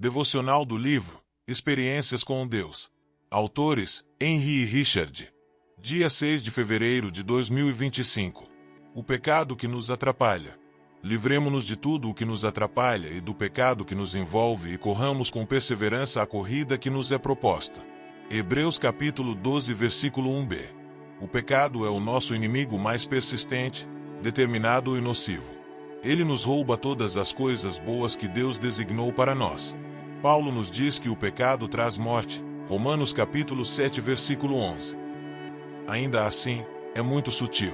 Devocional do livro Experiências com Deus. Autores: Henry e Richard. Dia 6 de fevereiro de 2025. O pecado que nos atrapalha. Livremo-nos de tudo o que nos atrapalha e do pecado que nos envolve e corramos com perseverança a corrida que nos é proposta. Hebreus capítulo 12, versículo 1b. O pecado é o nosso inimigo mais persistente, determinado e nocivo. Ele nos rouba todas as coisas boas que Deus designou para nós. Paulo nos diz que o pecado traz morte. Romanos capítulo 7, versículo 11. Ainda assim, é muito sutil.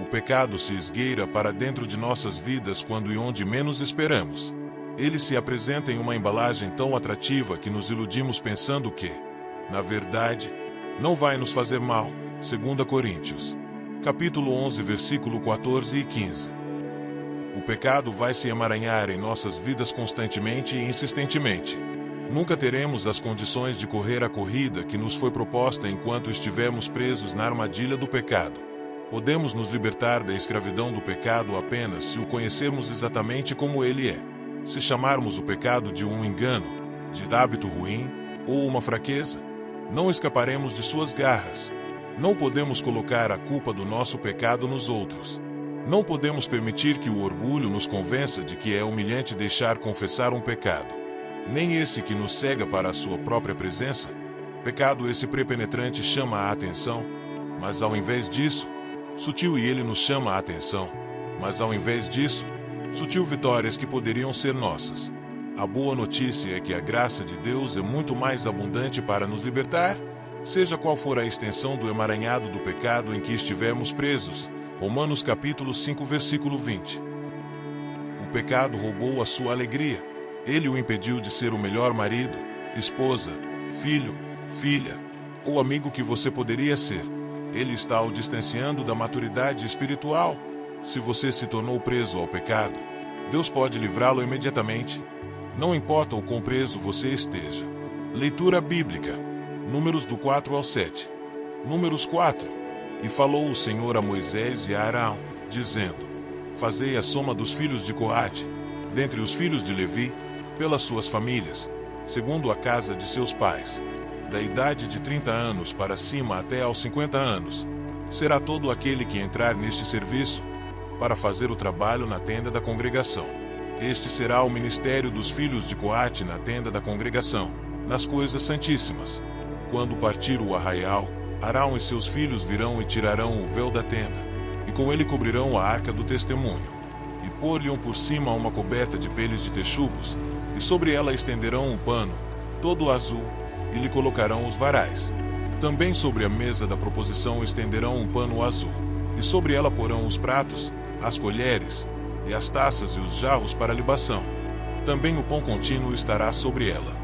O pecado se esgueira para dentro de nossas vidas quando e onde menos esperamos. Ele se apresenta em uma embalagem tão atrativa que nos iludimos pensando que, na verdade, não vai nos fazer mal. 2 Coríntios capítulo 11, versículo 14 e 15. O pecado vai se emaranhar em nossas vidas constantemente e insistentemente. Nunca teremos as condições de correr a corrida que nos foi proposta enquanto estivermos presos na armadilha do pecado. Podemos nos libertar da escravidão do pecado apenas se o conhecermos exatamente como ele é. Se chamarmos o pecado de um engano, de hábito ruim ou uma fraqueza, não escaparemos de suas garras. Não podemos colocar a culpa do nosso pecado nos outros. Não podemos permitir que o orgulho nos convença de que é humilhante deixar confessar um pecado. Nem esse que nos cega para a sua própria presença. Pecado esse prepenetrante chama a atenção, mas ao invés disso, sutil e ele nos chama a atenção, mas ao invés disso, sutil vitórias que poderiam ser nossas. A boa notícia é que a graça de Deus é muito mais abundante para nos libertar, seja qual for a extensão do emaranhado do pecado em que estivermos presos. Romanos capítulo 5, versículo 20. O pecado roubou a sua alegria. Ele o impediu de ser o melhor marido, esposa, filho, filha ou amigo que você poderia ser. Ele está o distanciando da maturidade espiritual. Se você se tornou preso ao pecado, Deus pode livrá-lo imediatamente. Não importa o quão preso você esteja. Leitura bíblica. Números do 4 ao 7. Números 4. E falou o Senhor a Moisés e a Arão, dizendo: Fazei a soma dos filhos de Coate, dentre os filhos de Levi, pelas suas famílias, segundo a casa de seus pais, da idade de 30 anos para cima até aos 50 anos. Será todo aquele que entrar neste serviço, para fazer o trabalho na tenda da congregação. Este será o ministério dos filhos de Coate na tenda da congregação, nas coisas santíssimas. Quando partir o arraial, Arão e seus filhos virão e tirarão o véu da tenda, e com ele cobrirão a arca do testemunho, e pôr-lhe por cima uma coberta de peles de texugos, e sobre ela estenderão um pano, todo azul, e lhe colocarão os varais. Também sobre a mesa da proposição estenderão um pano azul, e sobre ela porão os pratos, as colheres, e as taças e os jarros para libação. Também o pão contínuo estará sobre ela.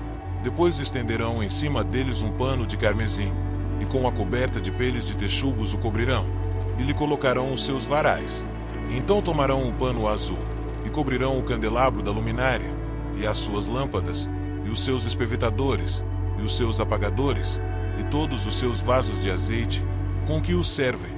Depois estenderão em cima deles um pano de carmesim, e com a coberta de peles de texugos o cobrirão, e lhe colocarão os seus varais. Então tomarão um pano azul, e cobrirão o candelabro da luminária, e as suas lâmpadas, e os seus espevitadores, e os seus apagadores, e todos os seus vasos de azeite, com que os servem,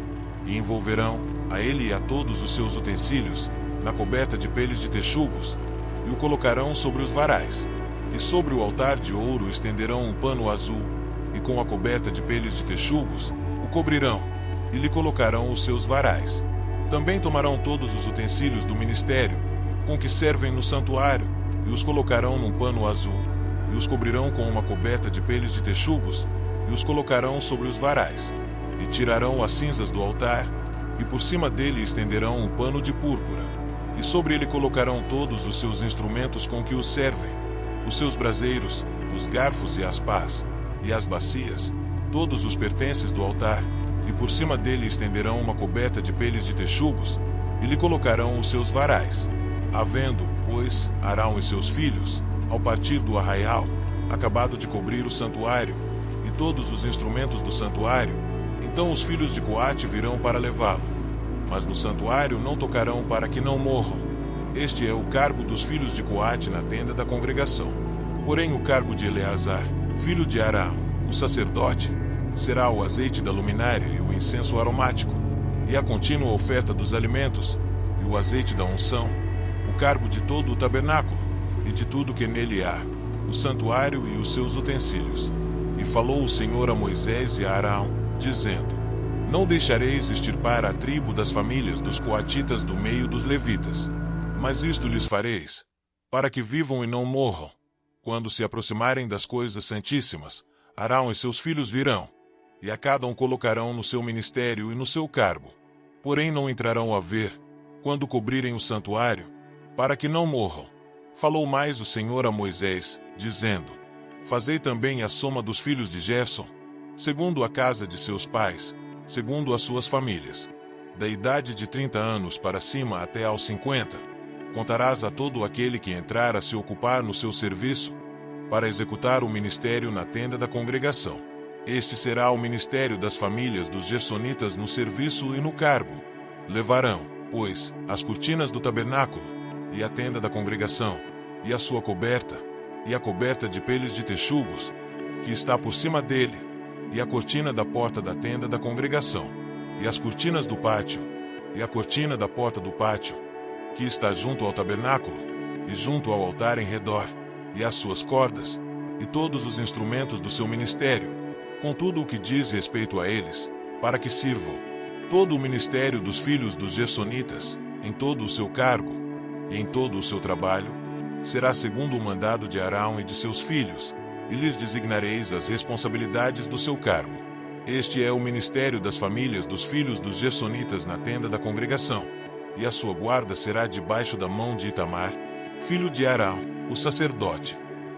e envolverão, a ele e a todos os seus utensílios, na coberta de peles de texugos, e o colocarão sobre os varais. E sobre o altar de ouro estenderão um pano azul, e com a coberta de peles de texugos, o cobrirão, e lhe colocarão os seus varais. Também tomarão todos os utensílios do ministério, com que servem no santuário, e os colocarão num pano azul, e os cobrirão com uma coberta de peles de texugos, e os colocarão sobre os varais. E tirarão as cinzas do altar, e por cima dele estenderão um pano de púrpura, e sobre ele colocarão todos os seus instrumentos com que os servem, os seus braseiros, os garfos e as pás, e as bacias, todos os pertences do altar, e por cima dele estenderão uma coberta de peles de texugos, e lhe colocarão os seus varais. Havendo, pois, Arão e seus filhos, ao partir do arraial, acabado de cobrir o santuário, e todos os instrumentos do santuário, então os filhos de Coate virão para levá-lo. Mas no santuário não tocarão para que não morram. Este é o cargo dos filhos de Coate na tenda da congregação. Porém o cargo de Eleazar, filho de Arão, o sacerdote, será o azeite da luminária e o incenso aromático, e a contínua oferta dos alimentos, e o azeite da unção, o cargo de todo o tabernáculo, e de tudo que nele há, o santuário e os seus utensílios. E falou o Senhor a Moisés e a Arão, dizendo: Não deixareis extirpar a tribo das famílias dos coatitas do meio dos levitas, mas isto lhes fareis, para que vivam e não morram. Quando se aproximarem das coisas santíssimas, Arão e seus filhos virão, e a cada um colocarão no seu ministério e no seu cargo. Porém não entrarão a ver, quando cobrirem o santuário, para que não morram. Falou mais o Senhor a Moisés, dizendo: Fazei também a soma dos filhos de Gerson, segundo a casa de seus pais, segundo as suas famílias. Da idade de 30 anos para cima até aos 50, contarás a todo aquele que entrar a se ocupar no seu serviço, para executar o ministério na tenda da congregação. Este será o ministério das famílias dos gersonitas no serviço e no cargo. Levarão, pois, as cortinas do tabernáculo, e a tenda da congregação, e a sua coberta, e a coberta de peles de texugos, que está por cima dele, e a cortina da porta da tenda da congregação, e as cortinas do pátio, e a cortina da porta do pátio, que está junto ao tabernáculo, e junto ao altar em redor, e as suas cordas, e todos os instrumentos do seu ministério, com tudo o que diz respeito a eles, para que sirvam. Todo o ministério dos filhos dos gersonitas, em todo o seu cargo, e em todo o seu trabalho, será segundo o mandado de Arão e de seus filhos, e lhes designareis as responsabilidades do seu cargo. Este é o ministério das famílias dos filhos dos gersonitas na tenda da congregação, e a sua guarda será debaixo da mão de Itamar, filho de Arão, o sacerdote.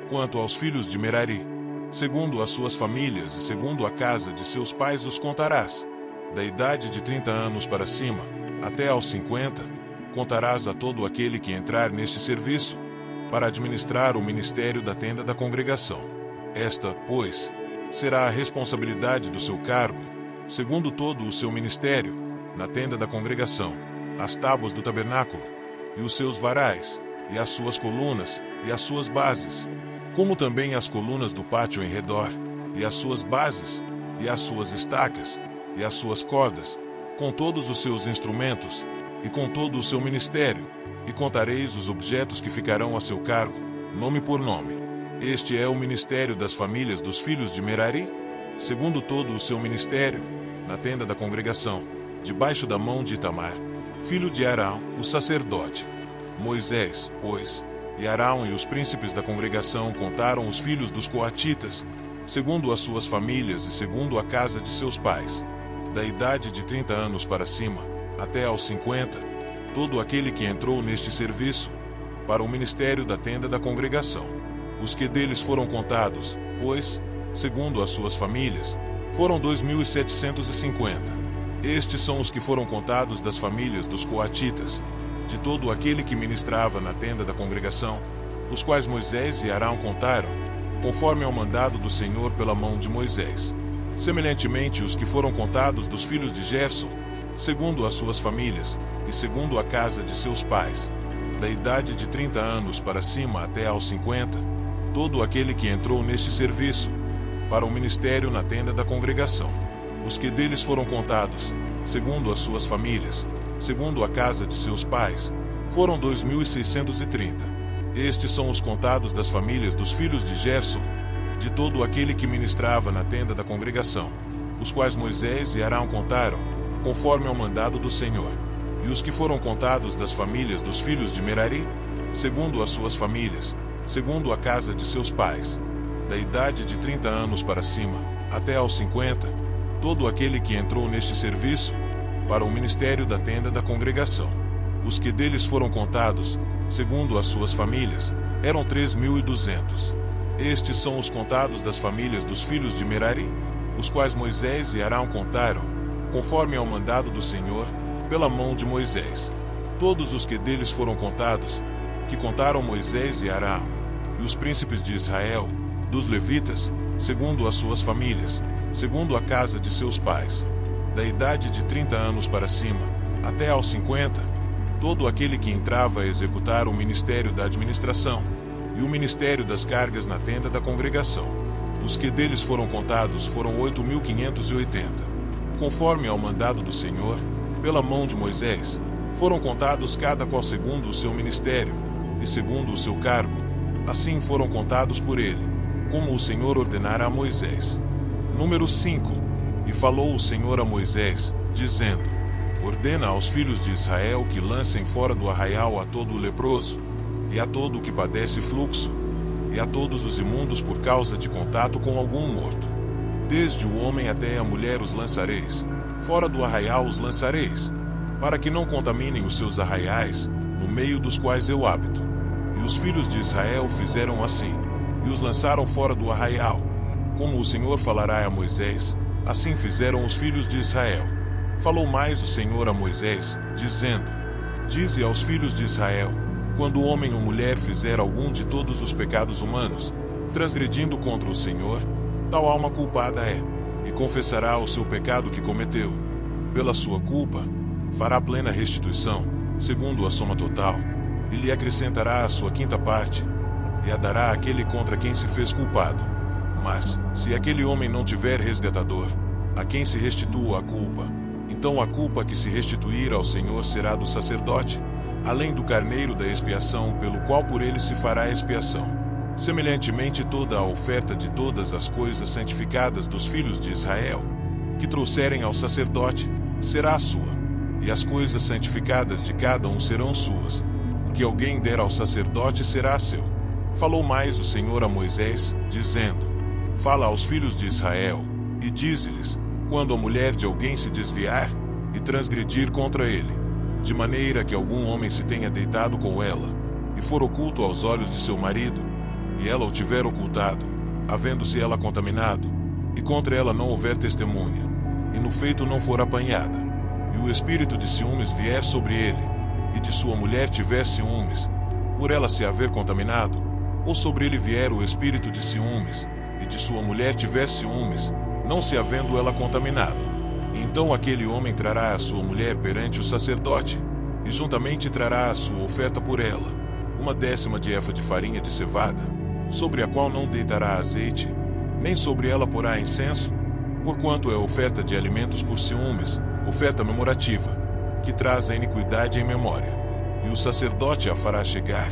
Quanto aos filhos de Merari, segundo as suas famílias e segundo a casa de seus pais os contarás. Da idade de 30 anos para cima, até aos 50, contarás a todo aquele que entrar neste serviço, para administrar o ministério da tenda da congregação. Esta, pois, será a responsabilidade do seu cargo, segundo todo o seu ministério, na tenda da congregação, as tábuas do tabernáculo, e os seus varais, e as suas colunas, e as suas bases, como também as colunas do pátio em redor, e as suas bases, e as suas estacas, e as suas cordas, com todos os seus instrumentos, e com todo o seu ministério, e contareis os objetos que ficarão a seu cargo, nome por nome. Este é o ministério das famílias dos filhos de Merari, segundo todo o seu ministério, na tenda da congregação, debaixo da mão de Itamar, filho de Arão, o sacerdote. Moisés, pois, e Arão e os príncipes da congregação contaram os filhos dos coatitas, segundo as suas famílias e segundo a casa de seus pais. Da idade de 30 anos para cima, até aos 50, todo aquele que entrou neste serviço, para o ministério da tenda da congregação. Os que deles foram contados, pois, segundo as suas famílias, foram 2.750. Estes são os que foram contados das famílias dos coatitas, de todo aquele que ministrava na tenda da congregação, os quais Moisés e Arão contaram, conforme ao mandado do Senhor pela mão de Moisés. Semelhantemente, os que foram contados dos filhos de Gerson, segundo as suas famílias, e segundo a casa de seus pais, da idade de 30 anos para cima até aos 50, todo aquele que entrou neste serviço, para o ministério na tenda da congregação. Os que deles foram contados, segundo as suas famílias, segundo a casa de seus pais, foram 2.630. Estes são os contados das famílias dos filhos de Gerson, de todo aquele que ministrava na tenda da congregação, os quais Moisés e Arão contaram, conforme ao mandado do Senhor. E os que foram contados das famílias dos filhos de Merari, segundo as suas famílias, segundo a casa de seus pais, da idade de 30 anos para cima, até aos 50, todo aquele que entrou neste serviço, para o ministério da tenda da congregação. Os que deles foram contados, segundo as suas famílias, eram 3.200. Estes são os contados das famílias dos filhos de Merari, os quais Moisés e Arão contaram, conforme ao mandado do Senhor, pela mão de Moisés. Todos os que deles foram contados, que contaram Moisés e Arão, e os príncipes de Israel, dos levitas, segundo as suas famílias, segundo a casa de seus pais, da idade de 30 anos para cima, até aos 50, todo aquele que entrava a executar o ministério da administração, e o ministério das cargas na tenda da congregação. Os que deles foram contados foram 8.580. Conforme ao mandado do Senhor, pela mão de Moisés, foram contados cada qual segundo o seu ministério, e segundo o seu cargo, Assim foram contados por ele, como o Senhor ordenara a Moisés. Número 5. E falou o Senhor a Moisés, dizendo: Ordena aos filhos de Israel que lancem fora do arraial a todo o leproso, e a todo o que padece fluxo, e a todos os imundos por causa de contato com algum morto. Desde o homem até a mulher os lançareis, fora do arraial os lançareis, para que não contaminem os seus arraiais, no meio dos quais eu habito. E os filhos de Israel fizeram assim, e os lançaram fora do arraial. Como o Senhor falará a Moisés, assim fizeram os filhos de Israel. Falou mais o Senhor a Moisés, dizendo: Dize aos filhos de Israel: quando o homem ou mulher fizer algum de todos os pecados humanos, transgredindo contra o Senhor, tal alma culpada é, e confessará o seu pecado que cometeu. Pela sua culpa, fará plena restituição, segundo a soma total, e lhe acrescentará a sua quinta parte, e a dará àquele contra quem se fez culpado. Mas, se aquele homem não tiver resgatador, a quem se restitua a culpa, então a culpa que se restituir ao Senhor será do sacerdote, além do carneiro da expiação pelo qual por ele se fará expiação. Semelhantemente toda a oferta de todas as coisas santificadas dos filhos de Israel, que trouxerem ao sacerdote, será a sua, e as coisas santificadas de cada um serão suas. O que alguém der ao sacerdote será seu. Falou mais o Senhor a Moisés, dizendo: Fala aos filhos de Israel, e dize-lhes, quando a mulher de alguém se desviar, e transgredir contra ele, de maneira que algum homem se tenha deitado com ela, e for oculto aos olhos de seu marido, e ela o tiver ocultado, havendo-se ela contaminado, e contra ela não houver testemunha, e no feito não for apanhada, e o espírito de ciúmes vier sobre ele, e de sua mulher tiver ciúmes, por ela se haver contaminado, ou sobre ele vier o espírito de ciúmes, e de sua mulher tiver ciúmes, não se havendo ela contaminado, então aquele homem trará a sua mulher perante o sacerdote, e juntamente trará a sua oferta por ela, 1/10 de efa de farinha de cevada, sobre a qual não deitará azeite, nem sobre ela porá incenso, porquanto é oferta de alimentos por ciúmes, oferta memorativa, que traz a iniquidade em memória. E o sacerdote a fará chegar,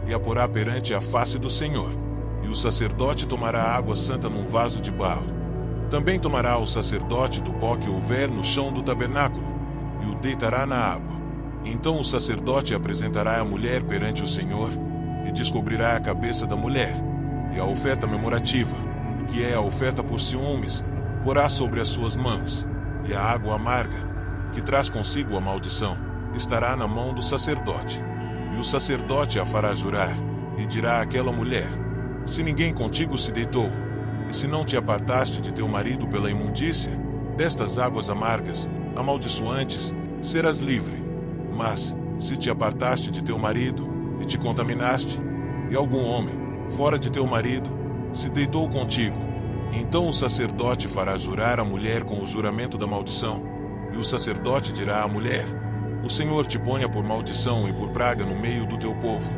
e a porá perante a face do Senhor. E o sacerdote tomará água santa num vaso de barro. Também tomará o sacerdote do pó que houver no chão do tabernáculo, e o deitará na água. Então o sacerdote apresentará a mulher perante o Senhor, e descobrirá a cabeça da mulher, e a oferta memorativa, que é a oferta por ciúmes, porá sobre as suas mãos, e a água amarga, que traz consigo a maldição, estará na mão do sacerdote. E o sacerdote a fará jurar, e dirá àquela mulher: Se ninguém contigo se deitou, e se não te apartaste de teu marido pela imundícia, destas águas amargas, amaldiçoantes, serás livre. Mas, se te apartaste de teu marido, e te contaminaste, e algum homem, fora de teu marido, se deitou contigo, então o sacerdote fará jurar a mulher com o juramento da maldição, e o sacerdote dirá à mulher: O Senhor te ponha por maldição e por praga no meio do teu povo,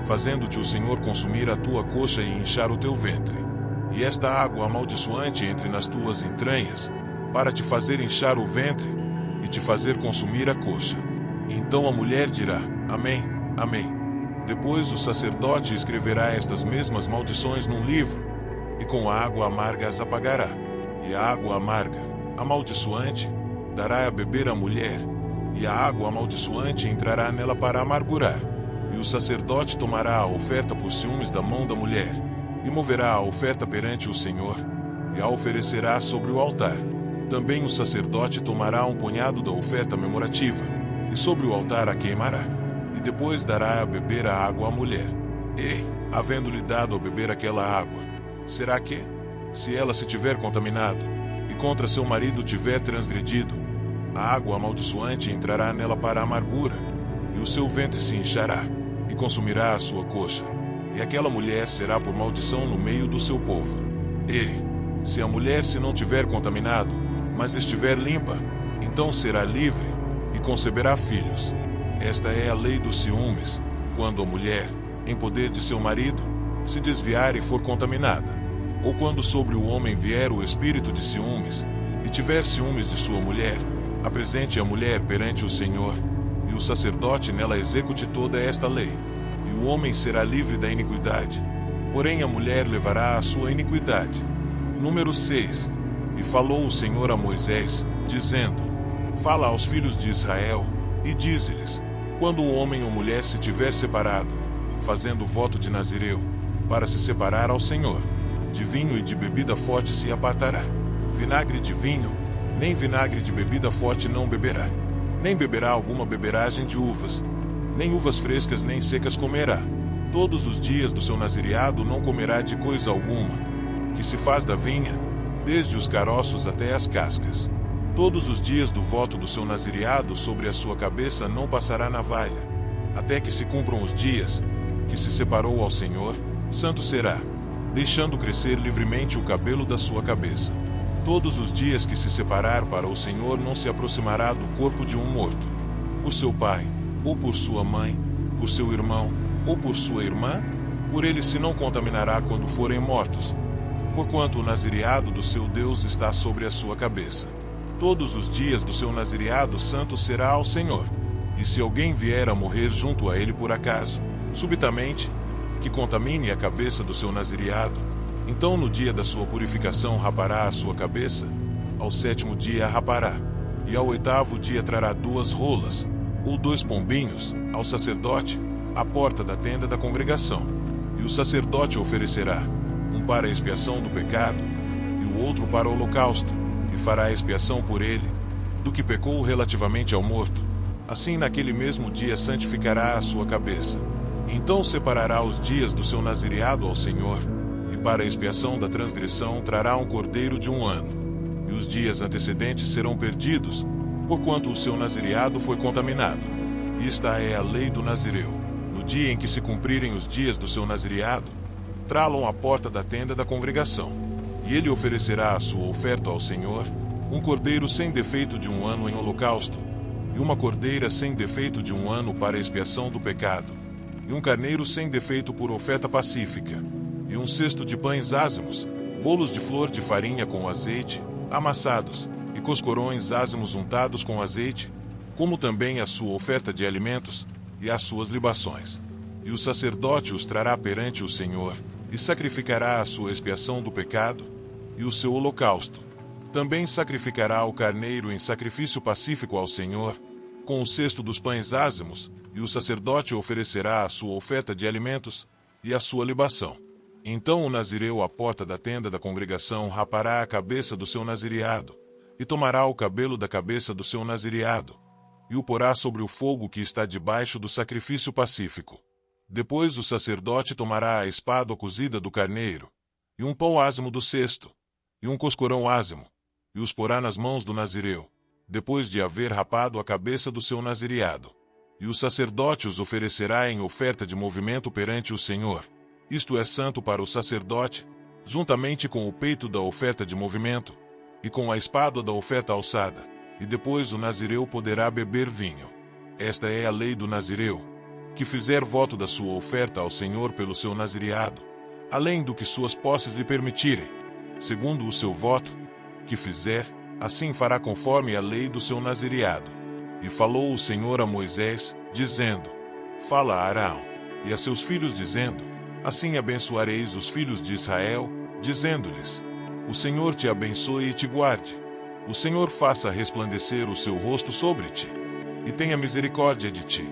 fazendo-te o Senhor consumir a tua coxa e inchar o teu ventre, e esta água amaldiçoante entre nas tuas entranhas, para te fazer inchar o ventre, e te fazer consumir a coxa. Então a mulher dirá: Amém, amém. Depois o sacerdote escreverá estas mesmas maldições num livro, e com a água amarga as apagará. E a água amarga, amaldiçoante, dará a beber à mulher, e a água amaldiçoante entrará nela para amargurar. E o sacerdote tomará a oferta por ciúmes da mão da mulher, e moverá a oferta perante o Senhor, e a oferecerá sobre o altar. Também o sacerdote tomará um punhado da oferta memorativa, e sobre o altar a queimará. E depois dará a beber a água à mulher. E, havendo-lhe dado a beber aquela água, será que, se ela se tiver contaminado, e contra seu marido tiver transgredido, a água amaldiçoante entrará nela para a amargura, e o seu ventre se inchará, e consumirá a sua coxa, e aquela mulher será por maldição no meio do seu povo. E, se a mulher se não tiver contaminado, mas estiver limpa, então será livre, e conceberá filhos. Esta é a lei dos ciúmes, quando a mulher, em poder de seu marido, se desviar e for contaminada, ou quando sobre o homem vier o espírito de ciúmes, e tiver ciúmes de sua mulher, apresente a mulher perante o Senhor, e o sacerdote nela execute toda esta lei, e o homem será livre da iniquidade, porém a mulher levará a sua iniquidade. Número 6. E falou o Senhor a Moisés, dizendo: Fala aos filhos de Israel, e dize-lhes: Quando o homem ou mulher se tiver separado, fazendo voto de Nazireu, para se separar ao Senhor, de vinho e de bebida forte se apartará. Vinagre de vinho, nem vinagre de bebida forte não beberá, nem beberá alguma beberagem de uvas, nem uvas frescas nem secas comerá. Todos os dias do seu nazireado não comerá de coisa alguma que se faz da vinha, desde os caroços até as cascas. Todos os dias do voto do seu nazireado sobre a sua cabeça não passará navalha, até que se cumpram os dias que se separou ao Senhor, santo será, deixando crescer livremente o cabelo da sua cabeça. Todos os dias que se separar para o Senhor não se aproximará do corpo de um morto, por seu pai, ou por sua mãe, por seu irmão, ou por sua irmã, por ele se não contaminará quando forem mortos, porquanto o nazireado do seu Deus está sobre a sua cabeça. Todos os dias do seu nazireado santo será ao Senhor. E se alguém vier a morrer junto a ele por acaso, subitamente, que contamine a cabeça do seu nazireado, então no dia da sua purificação rapará a sua cabeça, ao 7º dia a rapará, e ao 8º dia trará 2 rolas, ou 2 pombinhos, ao sacerdote, à porta da tenda da congregação. E o sacerdote oferecerá, um para a expiação do pecado, e o outro para o holocausto, e fará expiação por ele, do que pecou relativamente ao morto. Assim naquele mesmo dia santificará a sua cabeça. Então separará os dias do seu nazireado ao Senhor, e para a expiação da transgressão trará um cordeiro de 1 ano. E os dias antecedentes serão perdidos, porquanto o seu nazireado foi contaminado. Esta é a lei do Nazireu. No dia em que se cumprirem os dias do seu nazireado, trá-lo à porta da tenda da congregação. E ele oferecerá a sua oferta ao Senhor, um cordeiro sem defeito de 1 ano em holocausto, e uma cordeira sem defeito de 1 ano para a expiação do pecado, e um carneiro sem defeito por oferta pacífica, e um cesto de pães ázimos, bolos de flor de farinha com azeite, amassados, e coscorões ázimos untados com azeite, como também a sua oferta de alimentos, e as suas libações. E o sacerdote os trará perante o Senhor, e sacrificará a sua expiação do pecado, e o seu holocausto. Também sacrificará o carneiro em sacrifício pacífico ao Senhor, com o cesto dos pães ázimos, e o sacerdote oferecerá a sua oferta de alimentos, e a sua libação. Então o nazireu à porta da tenda da congregação rapará a cabeça do seu nazireado, e tomará o cabelo da cabeça do seu nazireado, e o porá sobre o fogo que está debaixo do sacrifício pacífico. Depois o sacerdote tomará a espada cozida do carneiro, e um pão ázimo do cesto, e um coscorão ázimo, e os porá nas mãos do nazireu, depois de haver rapado a cabeça do seu nazireado. E o sacerdote os oferecerá em oferta de movimento perante o Senhor. Isto é santo para o sacerdote, juntamente com o peito da oferta de movimento, e com a espádua da oferta alçada, e depois o nazireu poderá beber vinho. Esta é a lei do nazireu, que fizer voto da sua oferta ao Senhor pelo seu nazireado, além do que suas posses lhe permitirem, segundo o seu voto, que fizer, assim fará conforme a lei do seu nazireado. E falou o Senhor a Moisés, dizendo: Fala a Arão e a seus filhos, dizendo: Assim abençoareis os filhos de Israel, dizendo-lhes: O Senhor te abençoe e te guarde. O Senhor faça resplandecer o seu rosto sobre ti, e tenha misericórdia de ti.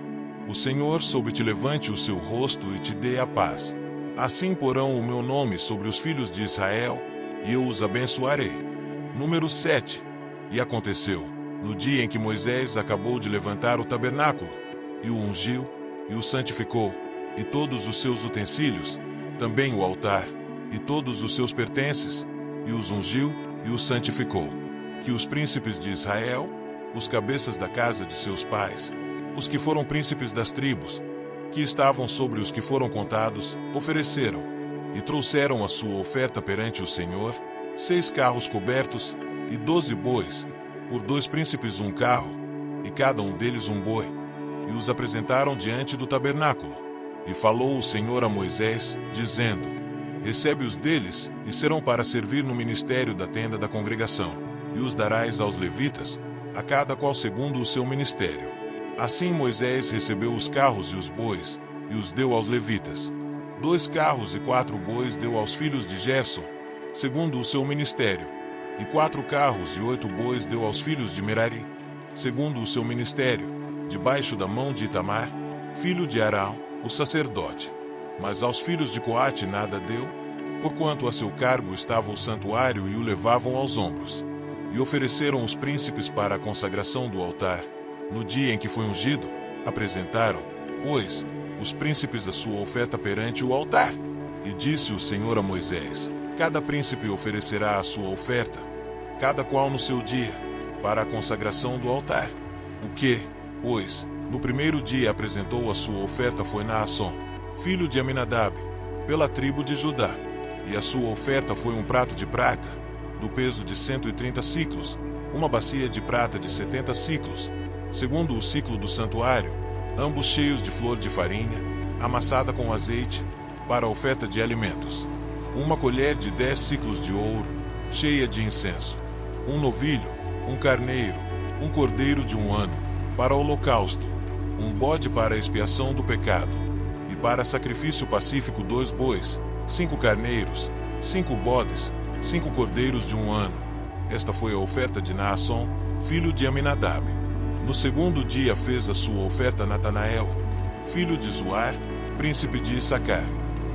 O Senhor sobre ti levante o seu rosto e te dê a paz. Assim porão o meu nome sobre os filhos de Israel, e eu os abençoarei. Número 7. E aconteceu, no dia em que Moisés acabou de levantar o tabernáculo, e o ungiu, e o santificou, e todos os seus utensílios, também o altar, e todos os seus pertences, e os ungiu, e os santificou, que os príncipes de Israel, os cabeças da casa de seus pais, os que foram príncipes das tribos, que estavam sobre os que foram contados, ofereceram, e trouxeram a sua oferta perante o Senhor, 6 carros cobertos, e 12 bois, por 2 príncipes um carro, e cada um deles um boi, e os apresentaram diante do tabernáculo. E falou o Senhor a Moisés, dizendo: Recebe-os deles, e serão para servir no ministério da tenda da congregação, e os darás aos levitas, a cada qual segundo o seu ministério. Assim Moisés recebeu os carros e os bois, e os deu aos levitas. 2 carros e 4 bois deu aos filhos de Gerson, segundo o seu ministério, e 4 carros e 8 bois deu aos filhos de Merari, segundo o seu ministério, debaixo da mão de Itamar, filho de Arão, o sacerdote. Mas aos filhos de Coate nada deu, porquanto a seu cargo estava o santuário e o levavam aos ombros. E ofereceram os príncipes para a consagração do altar. No dia em que foi ungido, apresentaram, pois, os príncipes a sua oferta perante o altar. E disse o Senhor a Moisés: cada príncipe oferecerá a sua oferta, cada qual no seu dia, para a consagração do altar. O que, pois, no primeiro dia apresentou a sua oferta foi Naasson, filho de Aminadab, pela tribo de Judá. E a sua oferta foi um prato de prata, do peso de 130 siclos, uma bacia de prata de 70 siclos, segundo o ciclo do santuário, ambos cheios de flor de farinha, amassada com azeite, para a oferta de alimentos. Uma colher de 10 siclos de ouro, cheia de incenso. Um novilho, um carneiro, um cordeiro de 1 ano, para o holocausto. Um bode para a expiação do pecado. E para sacrifício pacífico 2 bois, 5 carneiros, 5 bodes, 5 cordeiros de 1 ano. Esta foi a oferta de Naasson, filho de Aminadab. No segundo dia fez a sua oferta Natanael, filho de Zuar, príncipe de Issacar.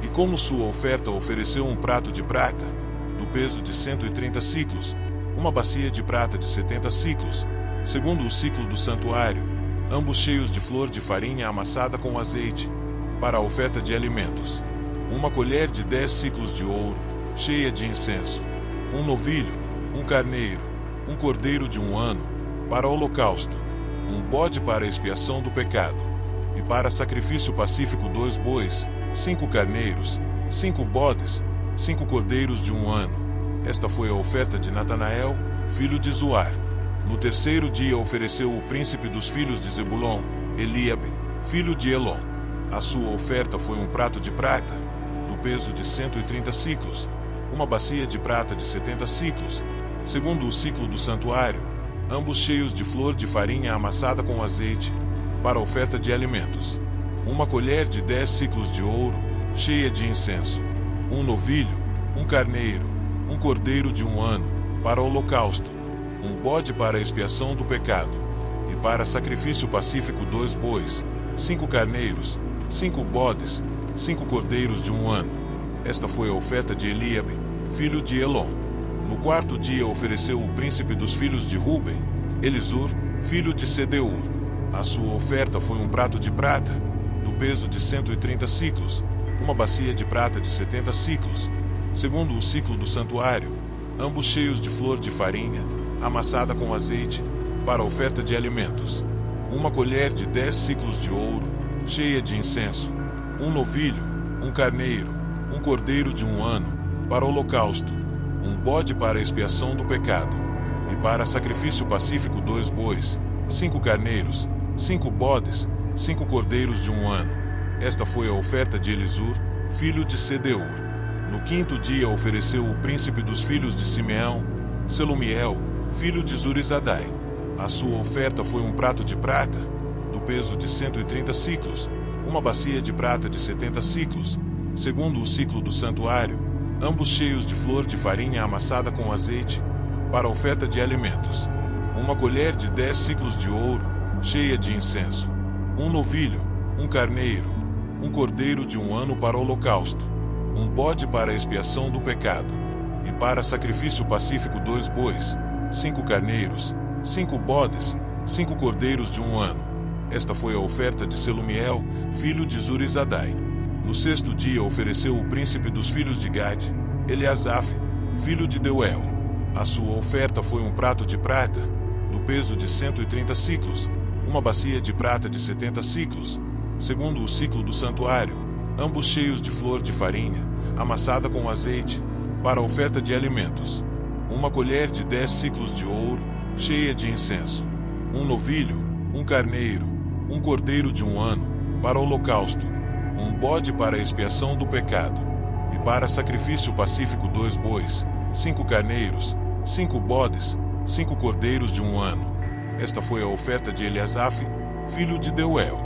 E como sua oferta ofereceu um prato de prata, do peso de 130 siclos, uma bacia de prata de 70 siclos, segundo o ciclo do santuário, ambos cheios de flor de farinha amassada com azeite, para a oferta de alimentos. Uma colher de 10 siclos de ouro, cheia de incenso. Um novilho, um carneiro, um cordeiro de 1 ano, para o holocausto. Um bode para a expiação do pecado. E para sacrifício pacífico 2 bois, 5 carneiros, 5 bodes, 5 cordeiros de 1 ano. Esta foi a oferta de Natanael, filho de Zuar. No terceiro dia ofereceu o príncipe dos filhos de Zebulon, Eliabe, filho de Elon. A sua oferta foi um prato de prata, do peso de 130 siclos, uma bacia de prata de 70 siclos, segundo o ciclo do santuário, ambos cheios de flor de farinha amassada com azeite, para a oferta de alimentos. Uma colher de 10 siclos de ouro, cheia de incenso. Um novilho, um carneiro, um cordeiro de 1 ano, para o holocausto. Um bode para a expiação do pecado. E para sacrifício pacífico 2 bois, 5 carneiros, 5 bodes, 5 cordeiros de 1 ano. Esta foi a oferta de Eliabe, filho de Elon. No quarto dia ofereceu o príncipe dos filhos de Ruben, Elisur, filho de Sedeur. A sua oferta foi um prato de prata, do peso de 130 siclos, uma bacia de prata de 70 siclos, segundo o ciclo do santuário, ambos cheios de flor de farinha, amassada com azeite, para a oferta de alimentos. Uma colher de 10 siclos de ouro, cheia de incenso. Um novilho, um carneiro, um cordeiro de 1 ano, para o holocausto. Um bode para a expiação do pecado. E para sacrifício pacífico 2 bois, 5 carneiros, 5 bodes, 5 cordeiros de 1 ano. Esta foi a oferta de Elisur, filho de Sedeur. No quinto dia ofereceu o príncipe dos filhos de Simeão, Selumiel, filho de Zurizadai. A sua oferta foi um prato de prata, do peso de 130 siclos, uma bacia de prata de 70 siclos, segundo o ciclo do santuário, ambos cheios de flor de farinha amassada com azeite, para a oferta de alimentos. Uma colher de 10 siclos de ouro, cheia de incenso. Um novilho, um carneiro, um cordeiro de 1 ano para o holocausto. Um bode para a expiação do pecado. E para sacrifício pacífico 2 bois, 5 carneiros, 5 bodes, 5 cordeiros de 1 ano. Esta foi a oferta de Selumiel, filho de Zurizadai. No sexto dia ofereceu o príncipe dos filhos de Gade, Eliasaf, filho de Deuel. A sua oferta foi um prato de prata, do peso de 130 siclos, uma bacia de prata de 70 siclos, segundo o ciclo do santuário, ambos cheios de flor de farinha, amassada com azeite, para a oferta de alimentos. Uma colher de 10 siclos de ouro, cheia de incenso. Um novilho, um carneiro, um cordeiro de 1 ano, para o holocausto. Um bode para a expiação do pecado. E para sacrifício pacífico 2 bois, 5 carneiros, 5 bodes, 5 cordeiros de 1 ano. Esta foi a oferta de Eliasaf, filho de Deuel.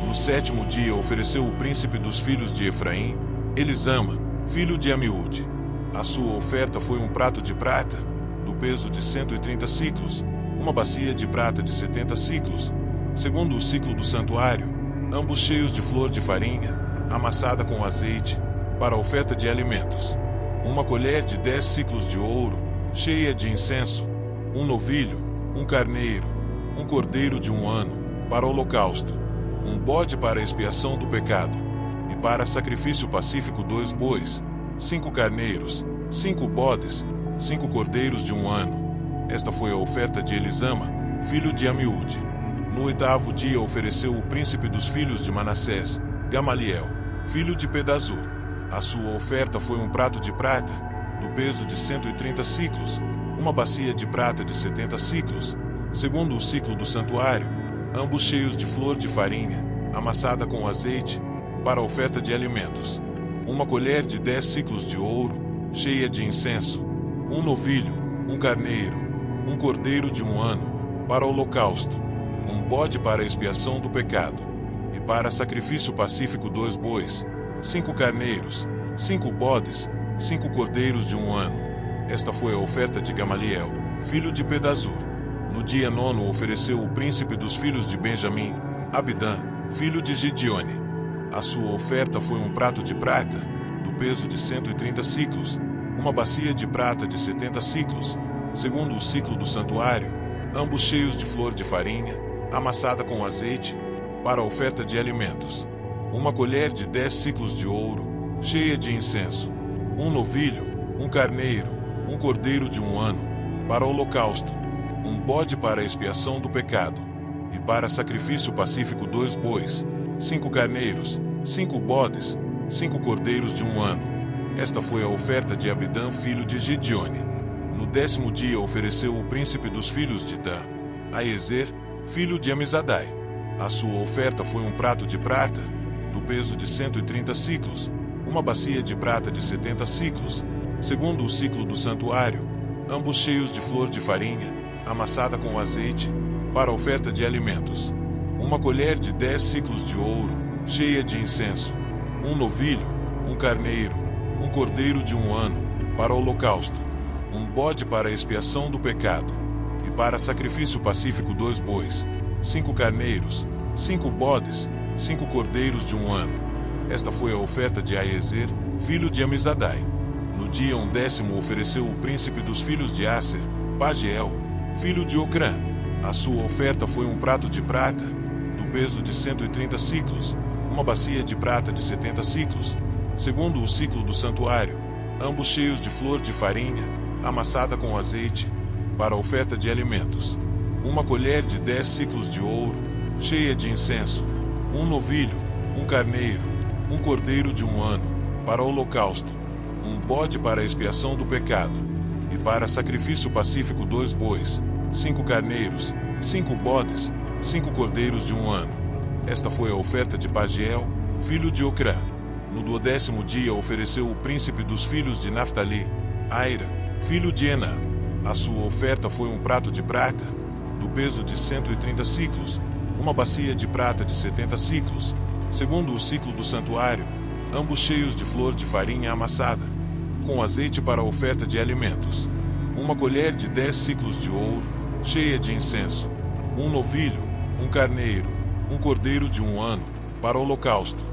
No sétimo dia ofereceu o príncipe dos filhos de Efraim, Elisama, filho de Amiúde. A sua oferta foi um prato de prata, do peso de 130 siclos, uma bacia de prata de 70 siclos, segundo o ciclo do santuário, ambos cheios de flor de farinha, amassada com azeite, para a oferta de alimentos. Uma colher de 10 siclos de ouro, cheia de incenso, um novilho, um carneiro, um cordeiro de 1 ano, para o holocausto, um bode para a expiação do pecado, e para sacrifício pacífico 2 bois, 5 carneiros, 5 bodes, 5 cordeiros de 1 ano. Esta foi a oferta de Elisama, filho de Amiúde. No 8º dia ofereceu o príncipe dos filhos de Manassés, Gamaliel, filho de Pedazur. A sua oferta foi um prato de prata, do peso de 130 siclos, uma bacia de prata de 70 siclos, segundo o ciclo do santuário, ambos cheios de flor de farinha, amassada com azeite, para a oferta de alimentos. Uma colher de 10 siclos de ouro, cheia de incenso, um novilho, um carneiro, um cordeiro de 1 ano, para o holocausto, um bode para a expiação do pecado, e para sacrifício pacífico 2 bois, 5 carneiros, 5 bodes, 5 cordeiros de 1 ano. Esta foi a oferta de Gamaliel, filho de Pedazur. No dia 9 ofereceu o príncipe dos filhos de Benjamim, Abidã, filho de Gideone. A sua oferta foi um prato de prata, do peso de 130 siclos, uma bacia de prata de 70 siclos, segundo o ciclo do santuário, ambos cheios de flor de farinha, amassada com azeite, para a oferta de alimentos. Uma colher de 10 siclos de ouro, cheia de incenso, um novilho, um carneiro, um cordeiro de 1 ano, para o holocausto, um bode para a expiação do pecado, e para sacrifício pacífico 2 bois, 5 carneiros, 5 bodes, 5 cordeiros de 1 ano. Esta foi a oferta de Abidã, filho de Gideone. No 10º dia ofereceu o príncipe dos filhos de Dan, Aiezer, filho de Amizadai. A sua oferta foi um prato de prata, do peso de 130 siclos, uma bacia de prata de 70 siclos, segundo o ciclo do santuário, ambos cheios de flor de farinha, amassada com azeite, para a oferta de alimentos. Uma colher de 10 siclos de ouro, cheia de incenso, um novilho, um carneiro, um cordeiro de 1 ano, para o holocausto, um bode para a expiação do pecado, e para sacrifício pacífico 2 bois, 5 carneiros, 5 bodes, 5 cordeiros de 1 ano. Esta foi a oferta de Aiezer, filho de Amizadai. No dia 10º ofereceu o príncipe dos filhos de Aser, Pagiel, filho de Ocrã. A sua oferta foi um prato de prata, do peso de 130 siclos, uma bacia de prata de 70 siclos, segundo o ciclo do santuário, ambos cheios de flor de farinha, amassada com azeite, para a oferta de alimentos. Uma colher de 10 siclos de ouro, cheia de incenso, um novilho, um carneiro, um cordeiro de 1 ano, para o holocausto, um bode para a expiação do pecado, e para sacrifício pacífico 2 bois, 5 carneiros, 5 bodes, 5 cordeiros de 1 ano. Esta foi a oferta de Pagiel, filho de Ocrã. No 12º dia ofereceu o príncipe dos filhos de Naftali, Aira, filho de Enã. A sua oferta foi um prato de prata, do peso de 130 siclos, uma bacia de prata de 70 siclos, segundo o ciclo do santuário, ambos cheios de flor de farinha amassada, com azeite para a oferta de alimentos. Uma colher de 10 siclos de ouro, cheia de incenso, um novilho, um carneiro, um cordeiro de 1 ano, para o holocausto,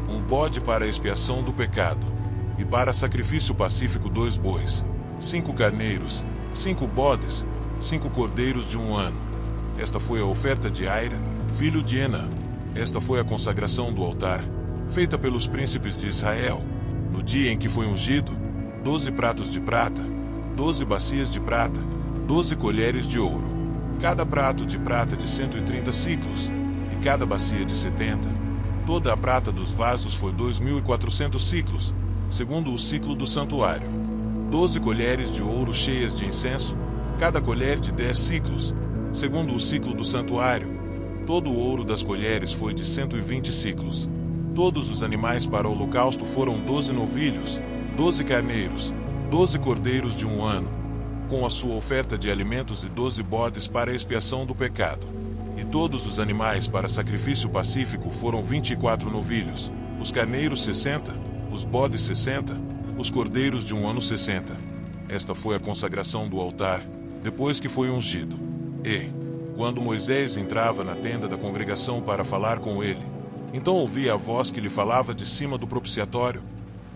um bode para a expiação do pecado, e para sacrifício pacífico 2 bois, 5 carneiros, 5 bodes, 5 cordeiros de 1 ano. Esta foi a oferta de Aira, filho de Enã. Esta foi a consagração do altar, feita pelos príncipes de Israel, no dia em que foi ungido, 12 pratos de prata, 12 bacias de prata, 12 colheres de ouro, cada prato de prata de 130 siclos, e cada bacia de 70. Toda a prata dos vasos foi 2.400 siclos, segundo o ciclo do santuário. 12 colheres de ouro cheias de incenso, cada colher de 10 siclos, segundo o ciclo do santuário. Todo o ouro das colheres foi de 120 siclos. Todos os animais para o holocausto foram 12 novilhos, 12 carneiros, 12 cordeiros de 1 ano, com a sua oferta de alimentos e 12 bodes para a expiação do pecado. E todos os animais para sacrifício pacífico foram 24 novilhos, os carneiros 60, os bodes 60, os cordeiros de 1 ano 60. Esta foi a consagração do altar, depois que foi ungido. E, quando Moisés entrava na tenda da congregação para falar com ele, então ouvia a voz que lhe falava de cima do propiciatório,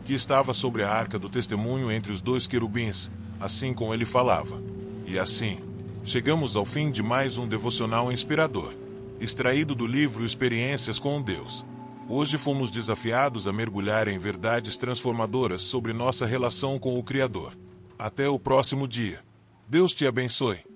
que estava sobre a arca do testemunho entre os 2 querubins, assim como ele falava. E assim, chegamos ao fim de mais um devocional inspirador, extraído do livro Experiências com Deus. Hoje fomos desafiados a mergulhar em verdades transformadoras sobre nossa relação com o Criador. Até o próximo dia. Deus te abençoe.